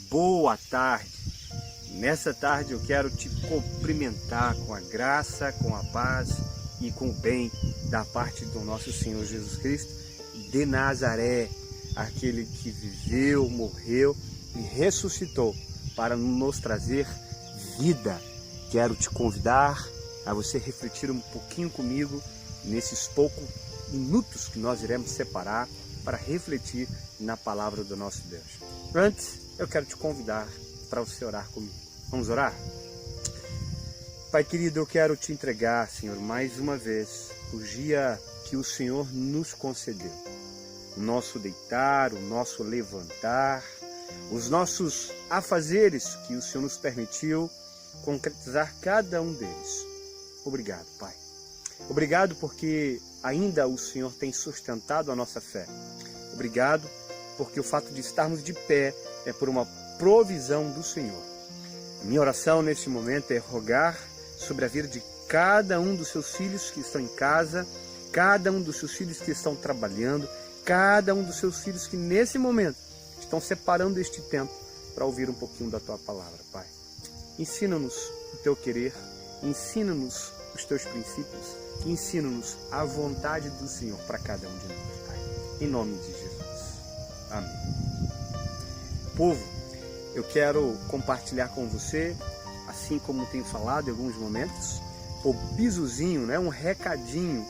boa tarde. Nessa tarde eu quero te cumprimentar com a graça, com a paz e com o bem da parte do nosso Senhor Jesus Cristo de Nazaré, aquele que viveu, morreu e ressuscitou para nos trazer vida. Quero te convidar a você refletir um pouquinho comigo nesses poucos minutos que nós iremos separar para refletir na palavra do nosso Deus. Antes, eu quero te convidar para você orar comigo. Vamos orar? Pai querido, eu quero te entregar, Senhor, mais uma vez, o dia que o Senhor nos concedeu. O nosso deitar, o nosso levantar, os nossos afazeres que o Senhor nos permitiu concretizar cada um deles. Obrigado, Pai. Obrigado porque ainda o Senhor tem sustentado a nossa fé. Obrigado porque o fato de estarmos de pé é por uma provisão do Senhor. A minha oração neste momento é rogar sobre a vida de cada um dos seus filhos que estão em casa, cada um dos seus filhos que estão trabalhando, cada um dos seus filhos que nesse momento estão separando este tempo para ouvir um pouquinho da Tua palavra, Pai. Ensina-nos o Teu querer, ensina-nos os Teus princípios, ensina-nos a vontade do Senhor para cada um de nós, Pai. Em nome de Jesus. Amém. Povo, eu quero compartilhar com você, assim como tenho falado em alguns momentos, o bisuzinho, né? Um recadinho,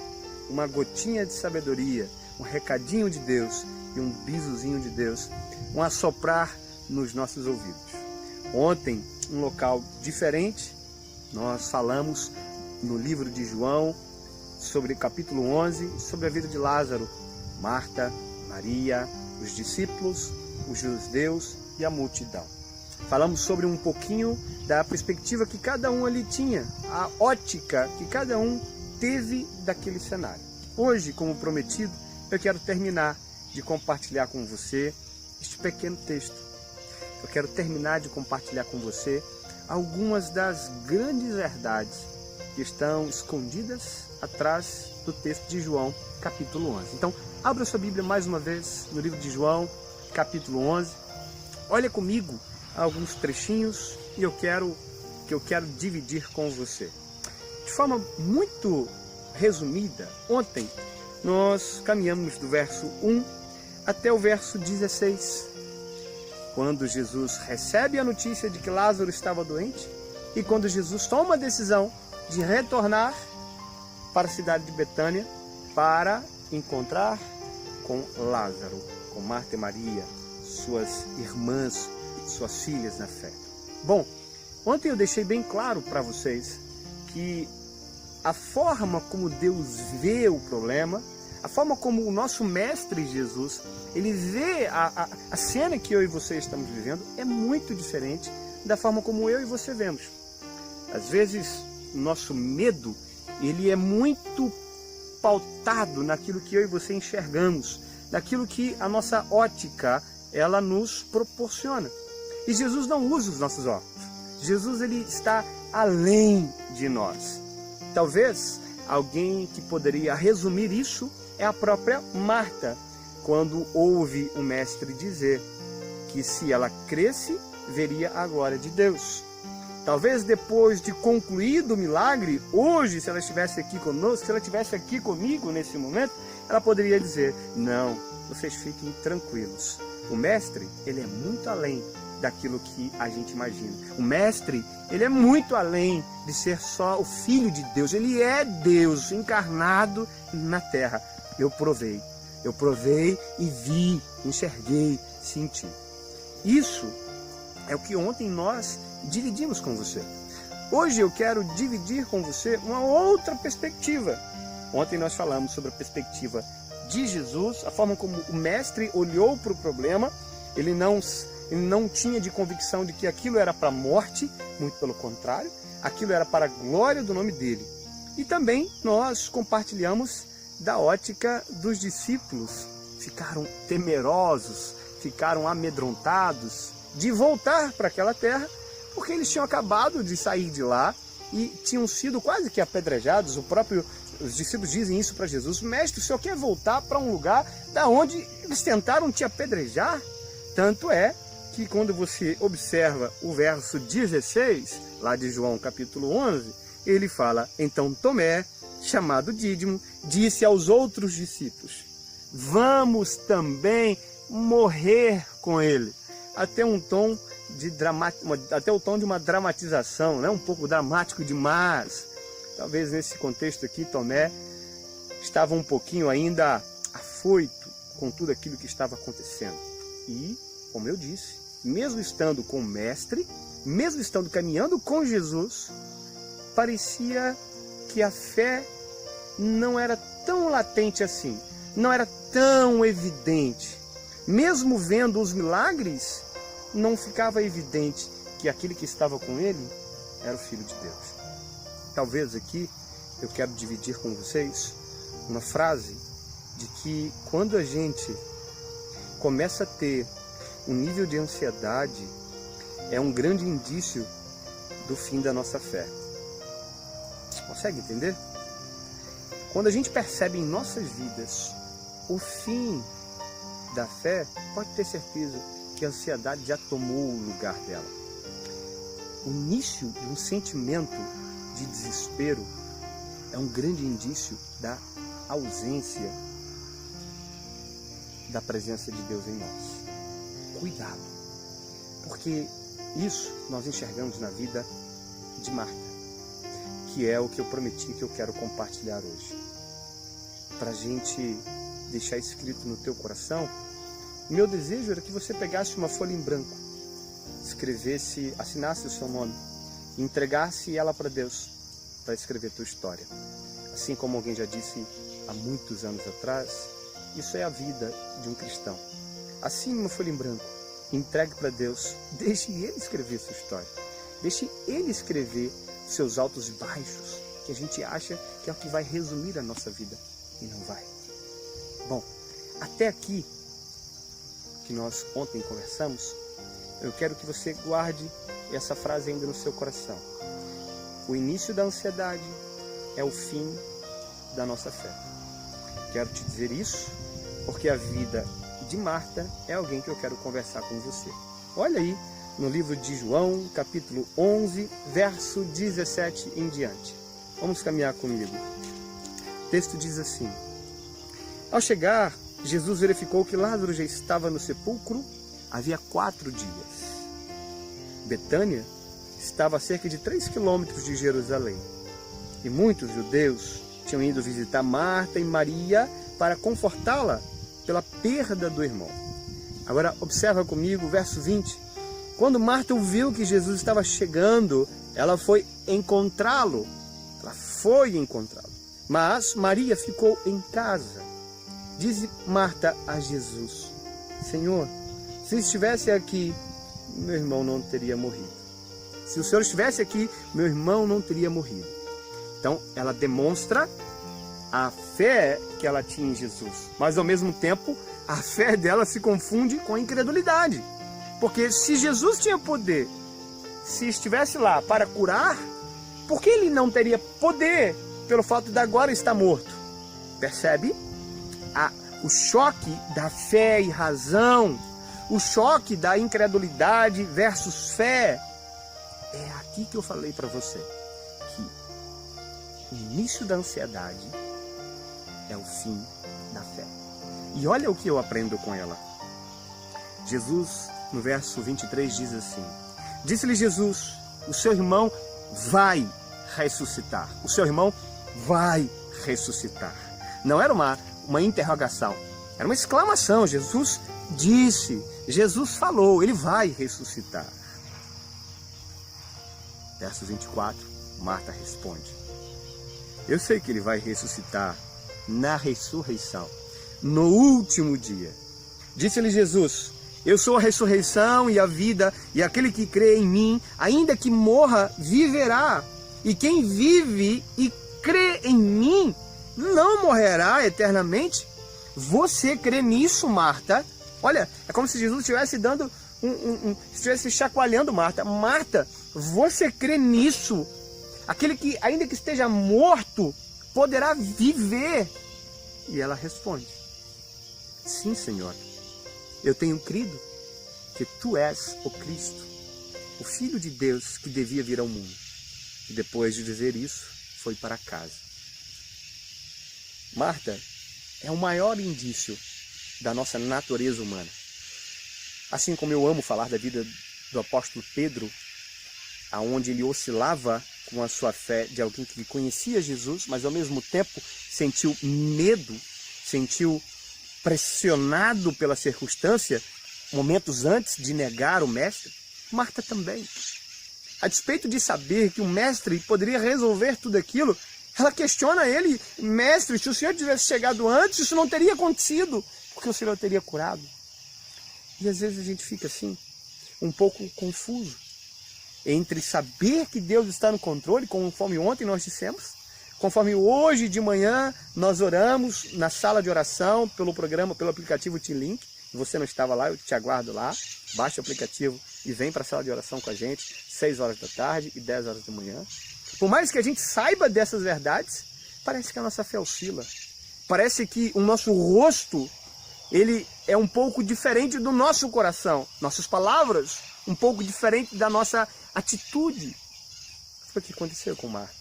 uma gotinha de sabedoria, um recadinho de Deus e um bisuzinho de Deus, um assoprar nos nossos ouvidos. Ontem, um local diferente, nós falamos no livro de João, sobre o capítulo 11, sobre a vida de Lázaro, Marta, Maria, os discípulos, os judeus e a multidão. Falamos sobre um pouquinho da perspectiva que cada um ali tinha, a ótica que cada um teve daquele cenário. Hoje, como prometido, eu quero terminar de compartilhar com você este pequeno texto. Eu quero terminar de compartilhar com você algumas das grandes verdades que estão escondidas atrás do texto de João, capítulo 11. Então, abra sua Bíblia mais uma vez no livro de João, capítulo 11. Olha comigo alguns trechinhos e eu quero dividir com você. De forma muito resumida, ontem nós caminhamos do verso 1 até o verso 16, quando Jesus recebe a notícia de que Lázaro estava doente e quando Jesus toma a decisão de retornar para a cidade de Betânia para encontrar com Lázaro, com Marta e Maria, suas irmãs, suas filhas na fé. Bom, ontem eu deixei bem claro para vocês que a forma como Deus vê o problema, a forma como o nosso mestre Jesus, ele vê a cena que eu e você estamos vivendo é muito diferente da forma como eu e você vemos. Às vezes, o nosso medo, ele é muito pautado naquilo que eu e você enxergamos, naquilo que a nossa ótica, ela nos proporciona. E Jesus não usa os nossos óculos. Jesus, ele está além de nós. Talvez alguém que poderia resumir isso é a própria Marta, quando ouve o mestre dizer que se ela cresce, veria a glória de Deus. Talvez depois de concluído o milagre, hoje, se ela estivesse aqui conosco, se ela estivesse aqui comigo nesse momento, ela poderia dizer: não, vocês fiquem tranquilos. O mestre, ele é muito além daquilo que a gente imagina. O mestre, ele é muito além de ser só o Filho de Deus. Ele é Deus encarnado na terra. Eu provei e vi, enxerguei, senti. Isso é o que ontem nós dividimos com você. Hoje eu quero dividir com você uma outra perspectiva. Ontem nós falamos sobre a perspectiva de Jesus, a forma como o mestre olhou para o problema. Ele não tinha de convicção de que aquilo era para a morte, muito pelo contrário, aquilo era para a glória do nome dele. E também nós compartilhamos da ótica dos discípulos. Ficaram temerosos, ficaram amedrontados de voltar para aquela terra, porque eles tinham acabado de sair de lá e tinham sido quase que apedrejados. Os discípulos dizem isso para Jesus: mestre, o senhor quer voltar para um lugar da onde eles tentaram te apedrejar? Tanto é que quando você observa o verso 16, lá de João capítulo 11, ele fala: então Tomé, chamado Dídimo, disse aos outros discípulos: vamos também morrer com ele. Até o tom de uma dramatização, né? Um pouco dramático demais. Talvez nesse contexto aqui, Tomé estava um pouquinho ainda afoito com tudo aquilo que estava acontecendo. E, como eu disse, mesmo estando com o Mestre, mesmo estando caminhando com Jesus, parecia que a fé não era tão latente assim, não era tão evidente. Mesmo vendo os milagres, não ficava evidente que aquele que estava com ele era o Filho de Deus. Talvez aqui eu quero dividir com vocês uma frase de que quando a gente começa a ter um nível de ansiedade, é um grande indício do fim da nossa fé. Consegue entender? Quando a gente percebe em nossas vidas o fim da fé, pode ter certeza que a ansiedade já tomou o lugar dela. O início de um sentimento de desespero é um grande indício da ausência da presença de Deus em nós. Cuidado, porque isso nós enxergamos na vida de Marta, que é o que eu prometi que eu quero compartilhar hoje. Para a gente deixar escrito no teu coração, meu desejo era que você pegasse uma folha em branco, escrevesse, assinasse o seu nome, e entregasse ela para Deus, para escrever tua história. Assim como alguém já disse há muitos anos atrás, isso é a vida de um cristão. Assine uma folha em branco, entregue para Deus, deixe Ele escrever sua história. Deixe Ele escrever seus altos e baixos, que a gente acha que é o que vai resumir a nossa vida, e não vai. Bom, até aqui que nós ontem conversamos, eu quero que você guarde essa frase ainda no seu coração. O início da ansiedade é o fim da nossa fé. Quero te dizer isso porque a vida de Marta é alguém que eu quero conversar com você. Olha aí no livro de João, capítulo 11, verso 17 em diante. Vamos caminhar comigo. O texto diz assim: ao chegar, Jesus verificou que Lázaro já estava no sepulcro havia 4 dias. Betânia estava a cerca de 3 quilômetros de Jerusalém. E muitos judeus tinham ido visitar Marta e Maria para confortá-la pela perda do irmão. Agora observa comigo o verso 20. Quando Marta ouviu que Jesus estava chegando, ela foi encontrá-lo. Mas Maria ficou em casa. Diz Marta a Jesus: Senhor, se estivesse aqui, meu irmão não teria morrido. Se o Senhor estivesse aqui, meu irmão não teria morrido. Então, ela demonstra a fé que ela tinha em Jesus. Mas, ao mesmo tempo, a fé dela se confunde com a incredulidade. Porque se Jesus tinha poder, se estivesse lá para curar, por que ele não teria poder pelo fato de agora estar morto? Percebe? O choque da fé e razão, o choque da incredulidade versus fé. É aqui que eu falei para você que o início da ansiedade é o fim da fé. E olha o que eu aprendo com ela. Jesus, no verso 23, diz assim: disse-lhe Jesus, o seu irmão vai ressuscitar. O seu irmão vai ressuscitar. Não era uma interrogação, era uma exclamação. Jesus disse, Jesus falou, ele vai ressuscitar. Verso 24, Marta responde: eu sei que ele vai ressuscitar na ressurreição, no último dia. Disse-lhe Jesus: eu sou a ressurreição e a vida, e aquele que crê em mim, ainda que morra, viverá. E quem vive e crê em mim, não morrerá eternamente. Você crê nisso, Marta? Olha, é como se Jesus estivesse dando estivesse chacoalhando Marta. Marta, você crê nisso? Aquele que, ainda que esteja morto, poderá viver. E ela responde: sim, Senhor, eu tenho crido que tu és o Cristo, o Filho de Deus que devia vir ao mundo. E depois de dizer isso, foi para casa. Marta é o maior indício da nossa natureza humana. Assim como eu amo falar da vida do apóstolo Pedro, aonde ele oscilava com a sua fé de alguém que conhecia Jesus, mas ao mesmo tempo sentiu medo, sentiu pressionado pela circunstância, momentos antes de negar o mestre. Marta também. A despeito de saber que o mestre poderia resolver tudo aquilo, ela questiona ele: mestre, se o Senhor tivesse chegado antes, isso não teria acontecido, porque o Senhor teria curado. E às vezes a gente fica assim, um pouco confuso, entre saber que Deus está no controle, conforme ontem nós dissemos, conforme hoje de manhã nós oramos na sala de oração, pelo aplicativo T-Link. Se você não estava lá, eu te aguardo lá. Baixa o aplicativo e vem para a sala de oração com a gente, 6 horas da tarde e 10 horas da manhã. Por mais que a gente saiba dessas verdades, parece que a nossa fé oscila. Parece que o nosso rosto, ele é um pouco diferente do nosso coração. Nossas palavras, um pouco diferente da nossa atitude. Foi o que aconteceu com Marta.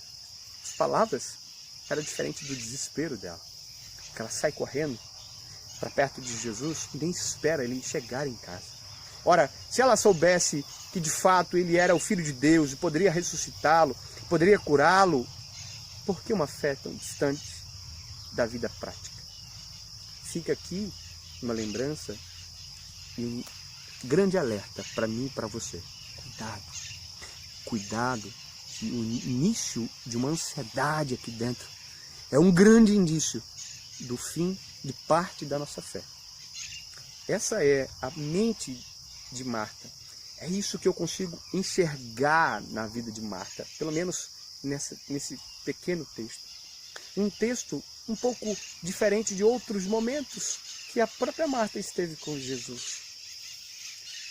As palavras eram diferentes do desespero dela. Porque ela sai correndo para perto de Jesus e nem espera ele chegar em casa. Ora, se ela soubesse que de fato ele era o Filho de Deus e poderia ressuscitá-lo, poderia curá-lo, por que uma fé tão distante da vida prática? Fica aqui uma lembrança e um grande alerta para mim e para você. Cuidado. Cuidado, que o início de uma ansiedade aqui dentro é um grande indício do fim de parte da nossa fé. Essa é a mente de Marta. É isso que eu consigo enxergar na vida de Marta, pelo menos nesse pequeno texto. Um texto um pouco diferente de outros momentos que a própria Marta esteve com Jesus.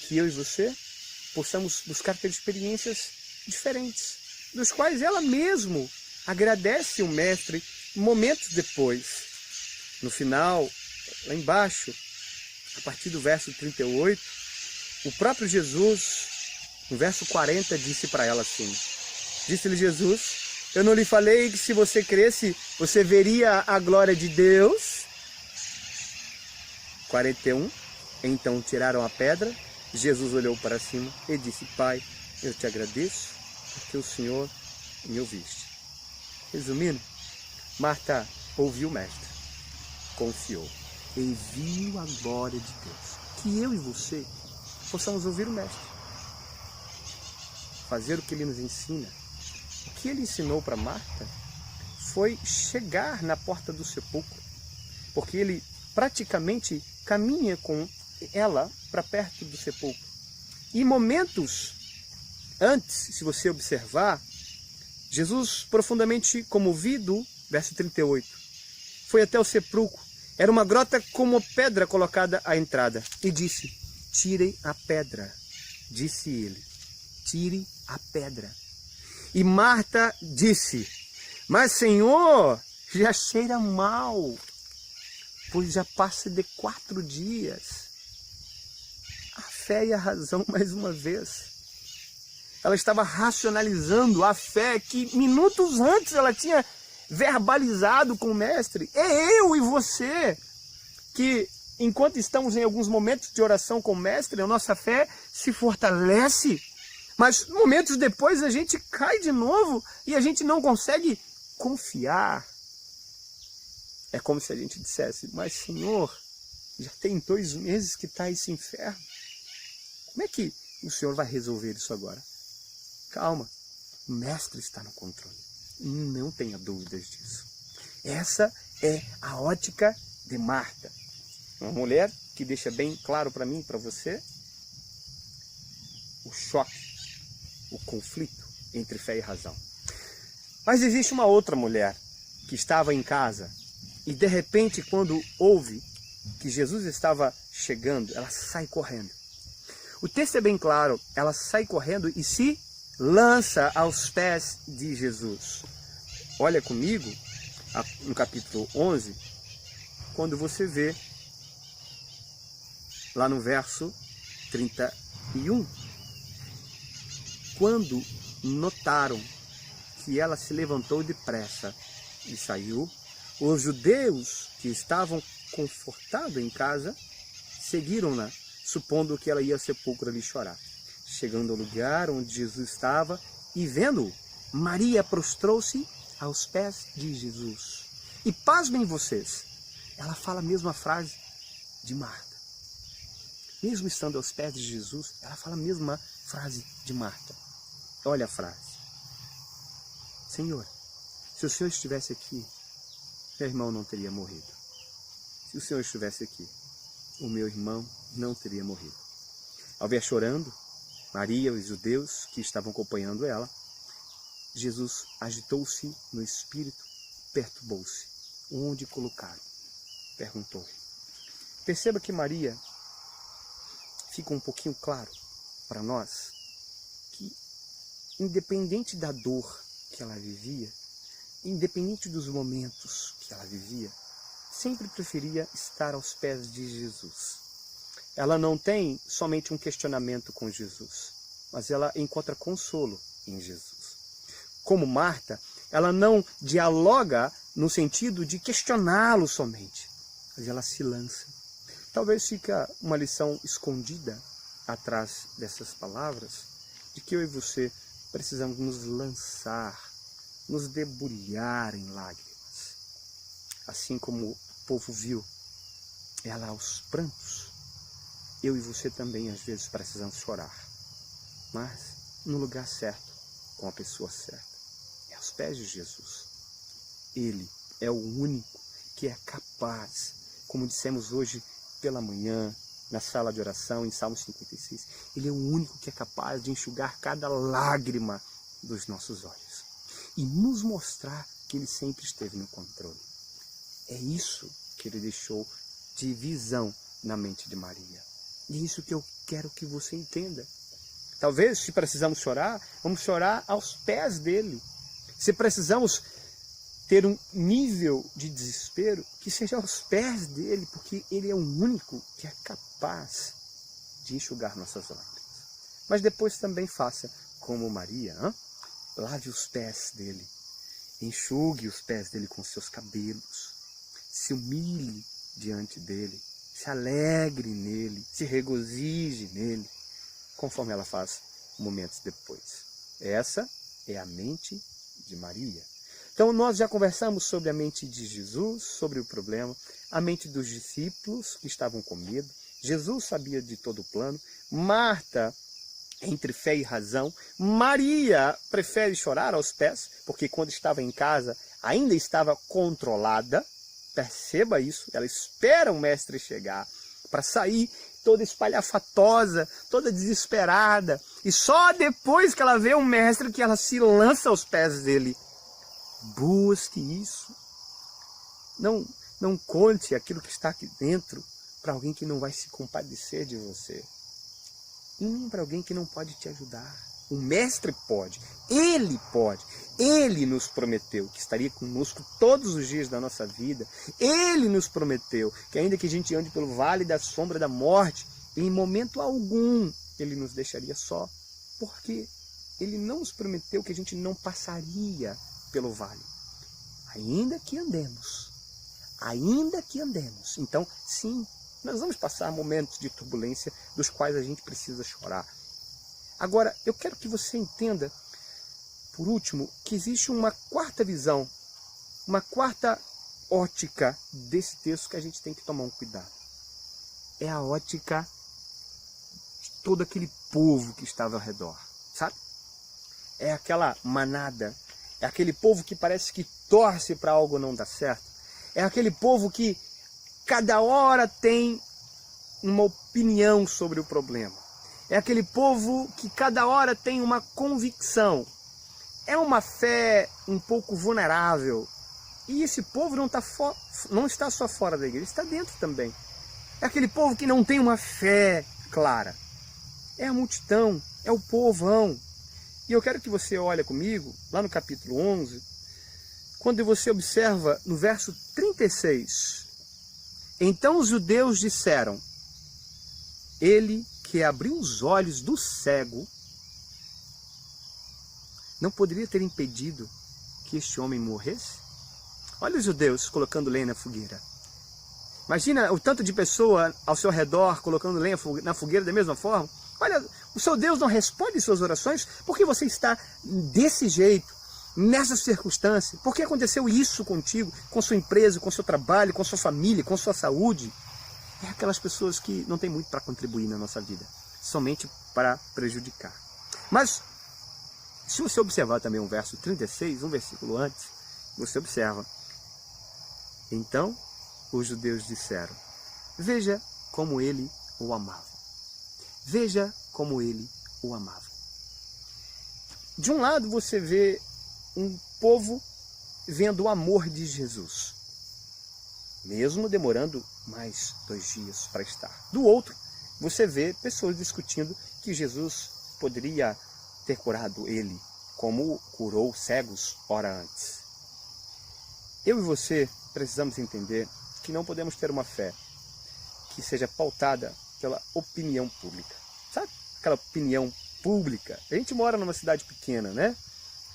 Que eu e você possamos buscar ter experiências diferentes, dos quais ela mesmo agradece o Mestre momentos depois. No final, lá embaixo, a partir do verso 38, o próprio Jesus, no verso 40, disse para ela assim: disse-lhe Jesus: eu não lhe falei que se você cresce, você veria a glória de Deus? 41, então tiraram a pedra. Jesus olhou para cima e disse: Pai, eu te agradeço porque o Senhor me ouviste. Resumindo, Marta ouviu o Mestre, confiou e viu a glória de Deus. Que eu e você possamos ouvir o Mestre, fazer o que ele nos ensina. O que ele ensinou para Marta foi chegar na porta do sepulcro, porque ele praticamente caminha com ela para perto do sepulcro. E momentos antes, se você observar, Jesus, profundamente comovido, verso 38, foi até o sepulcro. Era uma grota com uma pedra colocada à entrada. E disse: tirem a pedra. Disse ele: tire a pedra. E Marta disse: mas Senhor, já cheira mal, pois já passa de 4 dias. A fé e a razão mais uma vez. Ela estava racionalizando a fé que minutos antes ela tinha verbalizado com o Mestre. É eu e você que, enquanto estamos em alguns momentos de oração com o Mestre, a nossa fé se fortalece, mas momentos depois a gente cai de novo e a gente não consegue confiar. É como se a gente dissesse: mas Senhor, já tem 2 meses que está esse inferno. Como é que o Senhor vai resolver isso agora? Calma, o Mestre está no controle. Não tenha dúvidas disso. Essa é a ótica de Marta. Uma mulher que deixa bem claro para mim e para você o choque, o conflito entre fé e razão. Mas existe uma outra mulher que estava em casa e de repente, quando ouve que Jesus estava chegando, ela sai correndo. O texto é bem claro, ela sai correndo e se lança aos pés de Jesus. Olha comigo no capítulo 11, quando você vê lá no verso 31. Quando notaram que ela se levantou depressa e saiu, os judeus que estavam confortados em casa seguiram-na, supondo que ela ia ao sepulcro ali chorar. Chegando ao lugar onde Jesus estava e vendo-o, Maria prostrou-se aos pés de Jesus. E pasmem vocês, ela fala a mesma frase de Marta. Mesmo estando aos pés de Jesus, ela fala a mesma frase de Marta. Olha a frase. Senhor, se o Senhor estivesse aqui, meu irmão não teria morrido. Se o Senhor estivesse aqui, o meu irmão não teria morrido. Ao ver chorando, Maria e os judeus que estavam acompanhando ela, Jesus agitou-se no espírito, perturbou-se. Onde colocaram? Perguntou. Perceba que Maria, fica um pouquinho claro para nós, que independente da dor que ela vivia, independente dos momentos que ela vivia, sempre preferia estar aos pés de Jesus. Ela não tem somente um questionamento com Jesus, mas ela encontra consolo em Jesus. Como Marta, ela não dialoga no sentido de questioná-lo somente, mas ela se lança. Talvez fica uma lição escondida atrás dessas palavras, de que eu e você precisamos nos lançar, nos debulhar em lágrimas. Assim como o povo viu ela aos prantos, eu e você também às vezes precisamos chorar, mas no lugar certo, com a pessoa certa, é aos pés de Jesus. Ele é o único que é capaz, como dissemos hoje pela manhã, na sala de oração, em Salmo 56, Ele é o único que é capaz de enxugar cada lágrima dos nossos olhos e nos mostrar que Ele sempre esteve no controle. É isso que Ele deixou de visão na mente de Maria. E é isso que eu quero que você entenda. Talvez, se precisamos chorar, vamos chorar aos pés dele. Se precisamos ter um nível de desespero, que seja aos pés dele, porque ele é o único que é capaz de enxugar nossas lágrimas. Mas depois também faça como Maria, lave os pés dele, enxugue os pés dele com seus cabelos, se humilhe diante dele, se alegre nele, se regozije nele, conforme ela faz momentos depois. Essa é a mente de Maria. Então nós já conversamos sobre a mente de Jesus, sobre o problema, a mente dos discípulos que estavam com medo. Jesus sabia de todo o plano. Marta, entre fé e razão. Maria prefere chorar aos pés, porque quando estava em casa ainda estava controlada. Perceba isso, ela espera o mestre chegar para sair toda espalhafatosa, toda desesperada. E só depois que ela vê o mestre que ela se lança aos pés dele. Busque isso. Não conte aquilo que está aqui dentro para alguém que não vai se compadecer de você. E nem para alguém que não pode te ajudar. O mestre pode. Ele pode. Ele nos prometeu que estaria conosco todos os dias da nossa vida. Ele nos prometeu que ainda que a gente ande pelo vale da sombra da morte, em momento algum ele nos deixaria só. Porque ele não nos prometeu que a gente não passaria pelo vale. Ainda que andemos. Ainda que andemos. Então, sim, nós vamos passar momentos de turbulência dos quais a gente precisa chorar. Agora, eu quero que você entenda, por último, que existe uma quarta visão, uma quarta ótica desse texto que a gente tem que tomar um cuidado. É a ótica de todo aquele povo que estava ao redor, sabe? É aquela manada, é aquele povo que parece que torce para algo não dar certo. É aquele povo que cada hora tem uma opinião sobre o problema. É aquele povo que cada hora tem uma convicção. É uma fé um pouco vulnerável. E esse povo não está só fora da igreja, está dentro também. É aquele povo que não tem uma fé clara. É a multidão, é o povão. E eu quero que você olhe comigo, lá no capítulo 11, quando você observa no verso 36. Então os judeus disseram, ele que abriu os olhos do cego, não poderia ter impedido que este homem morresse? Olha os judeus colocando lenha na fogueira. Imagina o tanto de pessoa ao seu redor colocando lenha na fogueira da mesma forma. Olha, o seu Deus não responde suas orações porque você está desse jeito, nessa circunstância. Por que aconteceu isso contigo, com sua empresa, com seu trabalho, com sua família, com sua saúde? É aquelas pessoas que não têm muito para contribuir na nossa vida, somente para prejudicar. Mas, se você observar também o verso 36, um versículo antes, você observa. Então, os judeus disseram, veja como ele o amava. Veja como ele o amava. De um lado você vê um povo vendo o amor de Jesus, mesmo demorando mais 2 dias para estar. Do outro, você vê pessoas discutindo que Jesus poderia ter curado ele, como curou cegos hora antes. Eu e você precisamos entender que não podemos ter uma fé que seja pautada pela opinião pública. Sabe? Aquela opinião pública. A gente mora numa cidade pequena, né?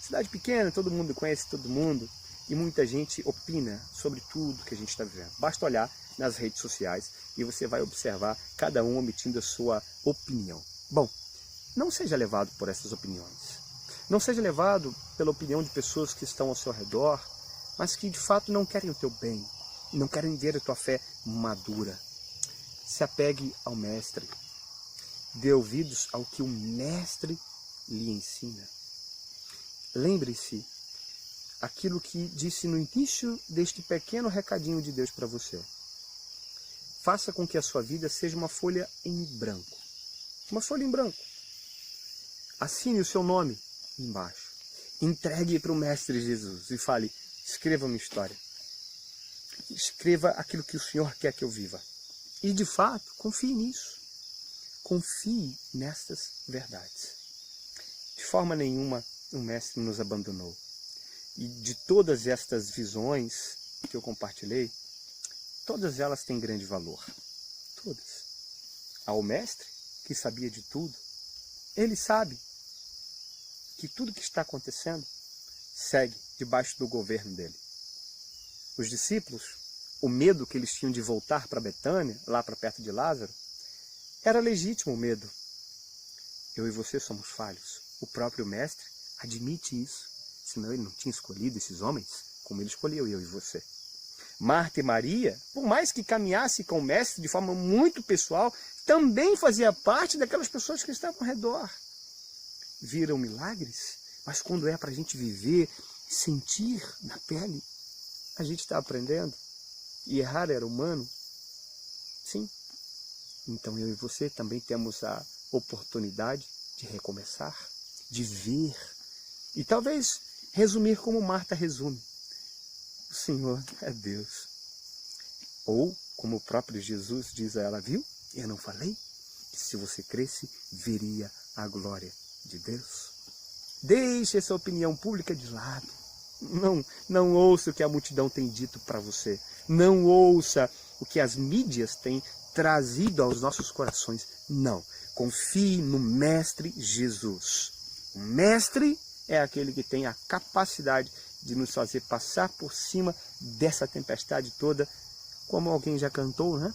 Cidade pequena, todo mundo conhece todo mundo e muita gente opina sobre tudo que a gente está vivendo. Basta olhar nas redes sociais e você vai observar cada um emitindo a sua opinião. Bom, não seja levado por essas opiniões. Não seja levado pela opinião de pessoas que estão ao seu redor, mas que de fato não querem o teu bem, não querem ver a tua fé madura. Se apegue ao Mestre. Dê ouvidos ao que o Mestre lhe ensina. Lembre-se aquilo que disse no início deste pequeno recadinho de Deus para você. Faça com que a sua vida seja uma folha em branco. Uma folha em branco. Assine o seu nome embaixo. Entregue para o Mestre Jesus e fale, escreva uma história. Escreva aquilo que o Senhor quer que eu viva. E de fato, confie nisso. Confie nestas verdades. De forma nenhuma o Mestre nos abandonou. E de todas estas visões que eu compartilhei, todas elas têm grande valor. Todas. Ao Mestre, que sabia de tudo, ele sabe que tudo que está acontecendo segue debaixo do governo dele. Os discípulos, o medo que eles tinham de voltar para Betânia, lá para perto de Lázaro, era legítimo o medo. Eu e você somos falhos. O próprio Mestre admite isso. Senão ele não tinha escolhido esses homens como ele escolheu eu e você. Marta e Maria, por mais que caminhasse com o Mestre de forma muito pessoal, também fazia parte daquelas pessoas que estavam ao redor. Viram milagres, mas quando é para a gente viver, sentir na pele, a gente está aprendendo. E errar era humano. Sim. Então eu e você também temos a oportunidade de recomeçar, de ver. E talvez resumir como Marta resume. O Senhor é Deus. Ou, como o próprio Jesus diz a ela, viu? Eu não falei que se você cresce, veria a glória de Deus. Deixe essa opinião pública de lado. Não ouça o que a multidão tem dito para você. Não ouça o que as mídias têm trazido aos nossos corações. Não. Confie no Mestre Jesus. O Mestre é aquele que tem a capacidade de nos fazer passar por cima dessa tempestade toda, como alguém já cantou, né?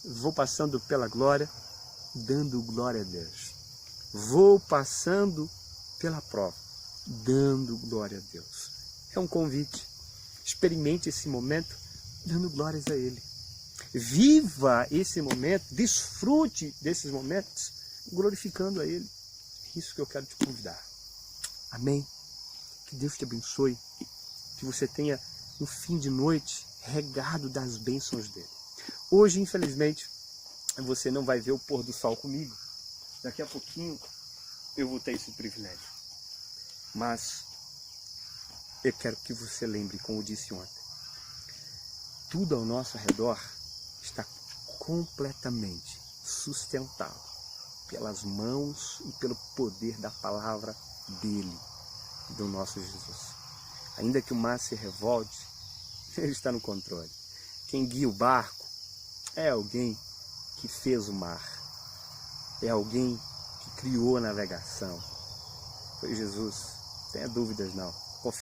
Vou passando pela glória, dando glória a Deus. Vou passando pela prova, dando glória a Deus. É um convite. Experimente esse momento, dando glórias a Ele. Viva esse momento, desfrute desses momentos, glorificando a Ele. É isso que eu quero te convidar. Amém? Que Deus te abençoe. Que você tenha um fim de noite regado das bênçãos dele. Hoje, infelizmente, você não vai ver o pôr do sol comigo. Daqui a pouquinho eu vou ter esse privilégio. Mas eu quero que você lembre, como eu disse ontem, tudo ao nosso redor está completamente sustentado pelas mãos e pelo poder da palavra dele, do nosso Jesus. Ainda que o mar se revolte, ele está no controle. Quem guia o barco é alguém que fez o mar. é alguém que criou a navegação. Foi Jesus, não tenha dúvidas não.